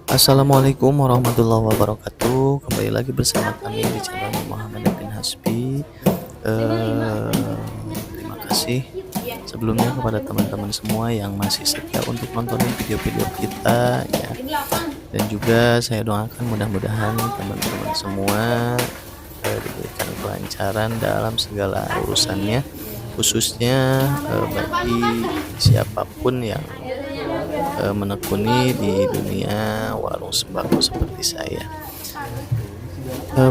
Assalamualaikum warahmatullahi wabarakatuh. Kembali lagi bersama kami di channel Muhammad bin Hasbi. Terima kasih sebelumnya kepada teman-teman semua yang masih setia untuk nontonin video-video kita ya. Dan juga saya doakan mudah-mudahan teman-teman semua diberikan kelancaran dalam segala urusannya, khususnya bagi siapapun yang menekuni di dunia warung sembako seperti saya.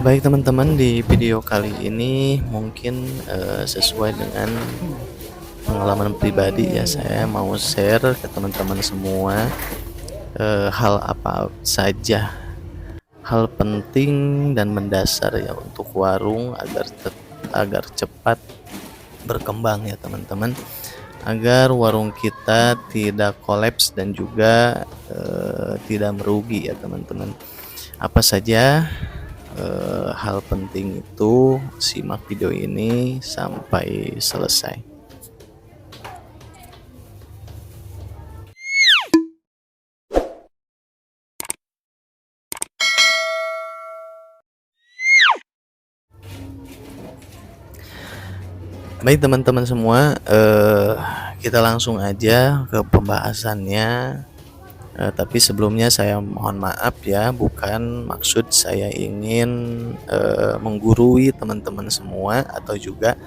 Baik teman-teman, di video kali ini mungkin sesuai dengan pengalaman pribadi ya, saya mau share ke teman-teman semua hal apa saja, hal penting dan mendasar ya untuk warung agar cepat berkembang ya teman-teman, agar warung kita tidak kolaps dan juga tidak merugi ya teman-teman. Apa saja hal penting itu, simak video ini sampai selesai. Baik teman-teman semua, kita langsung aja ke pembahasannya. Tapi sebelumnya saya mohon maaf ya, bukan maksud saya ingin menggurui teman-teman semua atau juga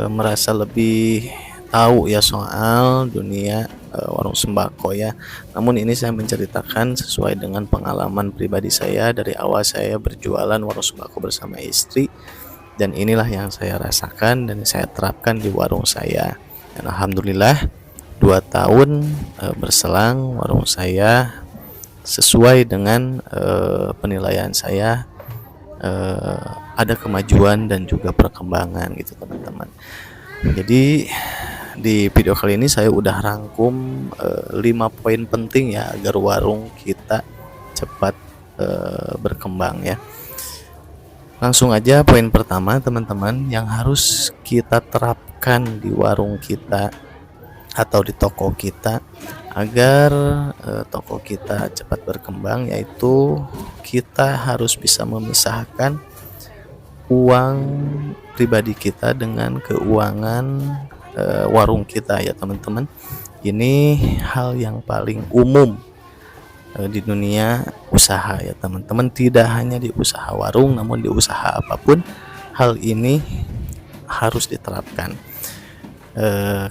merasa lebih tahu ya soal dunia warung sembako ya. Namun ini saya menceritakan sesuai dengan pengalaman pribadi saya dari awal saya berjualan warung sembako bersama istri, dan inilah yang saya rasakan dan saya terapkan di warung saya. Dan alhamdulillah 2 tahun berselang, warung saya sesuai dengan penilaian saya, ada kemajuan dan juga perkembangan gitu teman-teman. Jadi di video kali ini saya udah rangkum 5 poin penting ya agar warung kita cepat berkembang ya. Langsung aja poin pertama teman-teman yang harus kita terapkan di warung kita atau di toko kita agar toko kita cepat berkembang, yaitu kita harus bisa memisahkan uang pribadi kita dengan keuangan warung kita ya teman-teman. Ini hal yang paling umum di dunia usaha ya teman-teman, tidak hanya di usaha warung namun di usaha apapun hal ini harus diterapkan,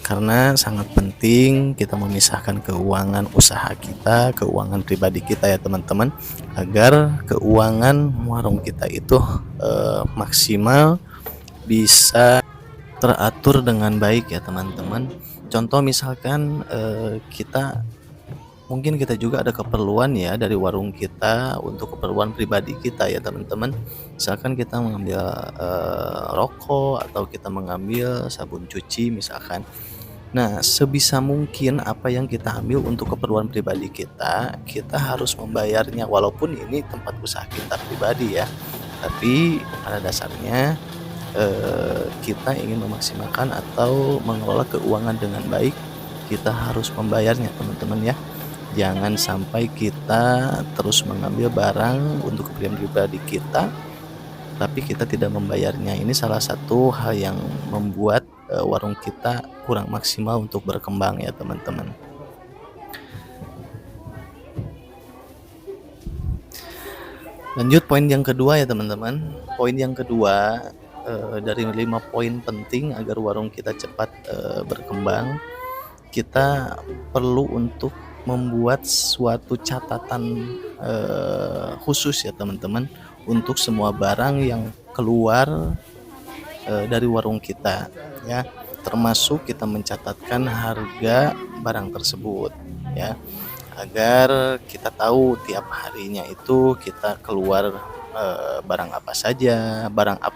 karena sangat penting kita memisahkan keuangan usaha kita, keuangan pribadi kita ya teman-teman, agar keuangan warung kita itu maksimal bisa teratur dengan baik ya teman-teman. Contoh misalkan mungkin kita juga ada keperluan ya dari warung kita untuk keperluan pribadi kita ya teman-teman. Misalkan kita mengambil rokok atau kita mengambil sabun cuci misalkan. Nah, sebisa mungkin apa yang kita ambil untuk keperluan pribadi kita, kita harus membayarnya walaupun ini tempat usaha kita pribadi ya. Tapi pada dasarnya kita ingin memaksimalkan atau mengelola keuangan dengan baik, kita harus membayarnya teman-teman ya. Jangan sampai kita terus mengambil barang untuk keperluan pribadi kita tapi kita tidak membayarnya. Ini salah satu hal yang membuat warung kita kurang maksimal untuk berkembang ya teman-teman. Lanjut poin yang kedua ya teman-teman. Poin yang kedua dari 5 poin penting agar warung kita cepat berkembang, kita perlu untuk membuat suatu catatan khusus ya teman-teman untuk semua barang yang keluar dari warung kita ya, termasuk kita mencatatkan harga barang tersebut ya, agar kita tahu tiap harinya itu kita keluar barang apa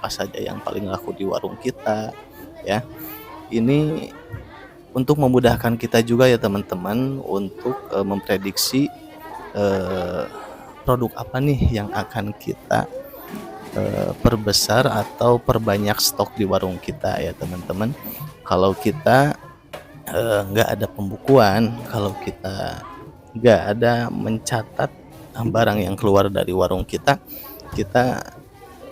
saja yang paling laku di warung kita ya. Ini untuk memudahkan kita juga ya teman-teman untuk memprediksi produk apa nih yang akan kita perbesar atau perbanyak stok di warung kita ya teman-teman. Kalau kita nggak ada pembukuan, kalau kita nggak ada mencatat barang yang keluar dari warung kita, kita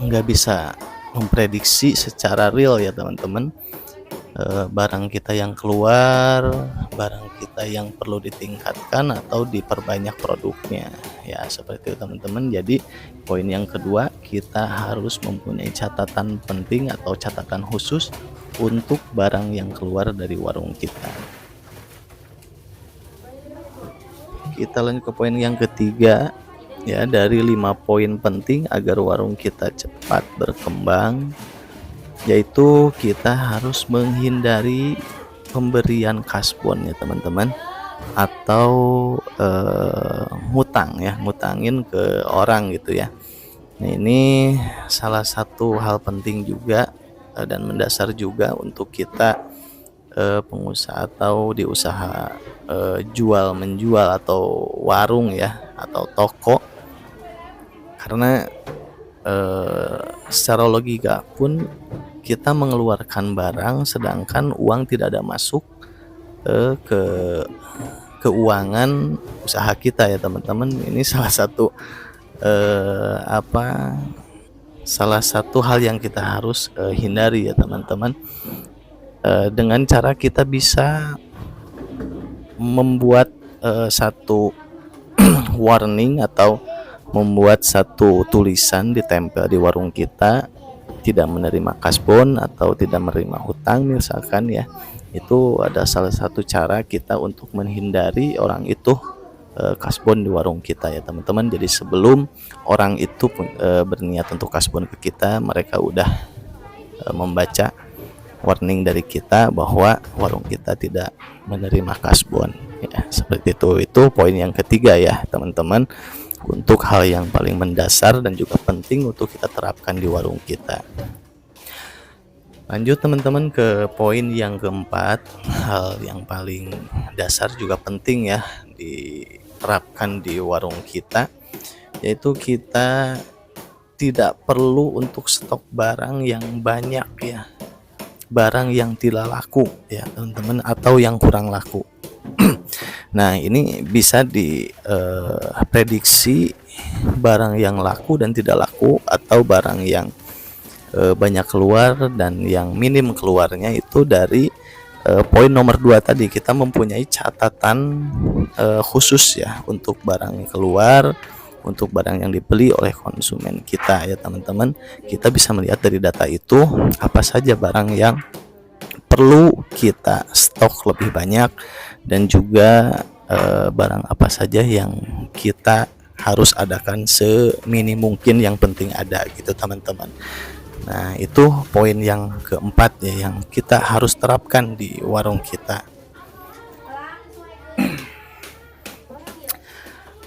nggak bisa memprediksi secara real ya teman-teman, barang kita yang keluar, barang kita yang perlu ditingkatkan atau diperbanyak produknya ya, seperti itu teman-teman. Jadi poin yang kedua, kita harus mempunyai catatan penting atau catatan khusus untuk barang yang keluar dari warung kita. Kita lanjut ke poin yang ketiga ya, dari 5 poin penting agar warung kita cepat berkembang, yaitu kita harus menghindari pemberian kasbon ya teman-teman, atau ngutangin ke orang gitu ya. Nah, ini salah satu hal penting juga dan mendasar juga untuk kita pengusaha atau di usaha jual menjual atau warung ya, atau toko, karena secara logika pun kita mengeluarkan barang sedangkan uang tidak ada masuk ke keuangan usaha kita ya teman-teman. Ini salah satu salah satu hal yang kita harus hindari ya teman-teman. Dengan cara kita bisa membuat satu warning atau membuat satu tulisan ditempel di warung kita, tidak menerima kasbon atau tidak menerima hutang misalkan ya. Itu ada salah satu cara kita untuk menghindari orang itu kasbon di warung kita ya teman-teman. Jadi sebelum orang itu berniat untuk kasbon ke kita, mereka udah membaca warning dari kita bahwa warung kita tidak menerima kasbon ya, seperti itu. Itu poin yang ketiga ya teman-teman, untuk hal yang paling mendasar dan juga penting untuk kita terapkan di warung kita. Lanjut teman-teman ke poin yang keempat, hal yang paling dasar juga penting ya diterapkan di warung kita, yaitu kita tidak perlu untuk stok barang yang banyak ya, barang yang tidak laku ya teman-teman, atau yang kurang laku. Nah, ini bisa diprediksi barang yang laku dan tidak laku, atau barang yang banyak keluar dan yang minim keluarnya itu dari poin nomor 2 tadi. Kita mempunyai catatan khusus ya untuk barang yang keluar, untuk barang yang dibeli oleh konsumen kita ya teman-teman. Kita bisa melihat dari data itu apa saja barang yang perlu kita stok lebih banyak, dan juga barang apa saja yang kita harus adakan seminim mungkin, yang penting ada gitu teman-teman. Nah, itu poin yang keempat ya yang kita harus terapkan di warung kita.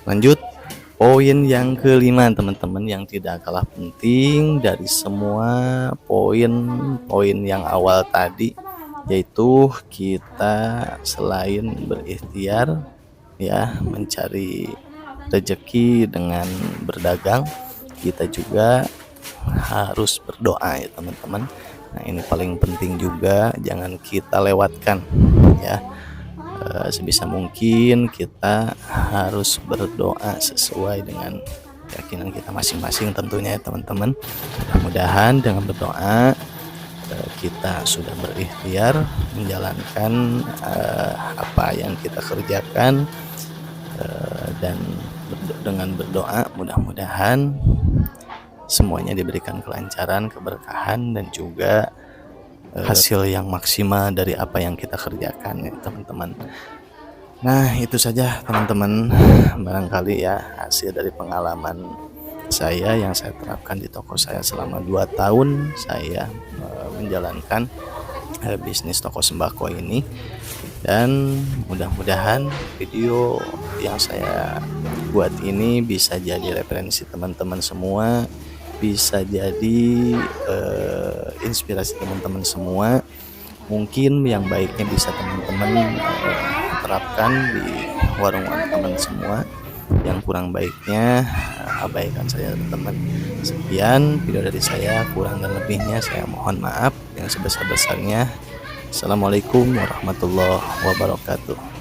Lanjut poin yang kelima teman-teman, yang tidak kalah penting dari semua poin-poin yang awal tadi, yaitu kita selain berikhtiar ya mencari rezeki dengan berdagang, kita juga harus berdoa ya teman-teman. Nah, ini paling penting juga, jangan kita lewatkan ya. Sebisa mungkin kita harus berdoa sesuai dengan keyakinan kita masing-masing tentunya ya teman-teman. Mudah-mudahan dengan berdoa kita sudah berikhtiar menjalankan apa yang kita kerjakan, dan dengan berdoa mudah-mudahan semuanya diberikan kelancaran, keberkahan, dan juga hasil yang maksimal dari apa yang kita kerjakan ya teman-teman. Nah, itu saja teman-teman, barangkali ya hasil dari pengalaman saya yang saya terapkan di toko saya selama 2 tahun saya menjalankan bisnis toko sembako ini. Dan mudah-mudahan video yang saya buat ini bisa jadi referensi teman-teman semua, bisa jadi inspirasi teman-teman semua. Mungkin yang baiknya bisa teman-teman terapkan di warung teman semua, yang kurang baiknya abaikan saja teman-teman. Sekian video dari saya, kurang dan lebihnya saya mohon maaf yang sebesar-besarnya. Assalamualaikum warahmatullahi wabarakatuh.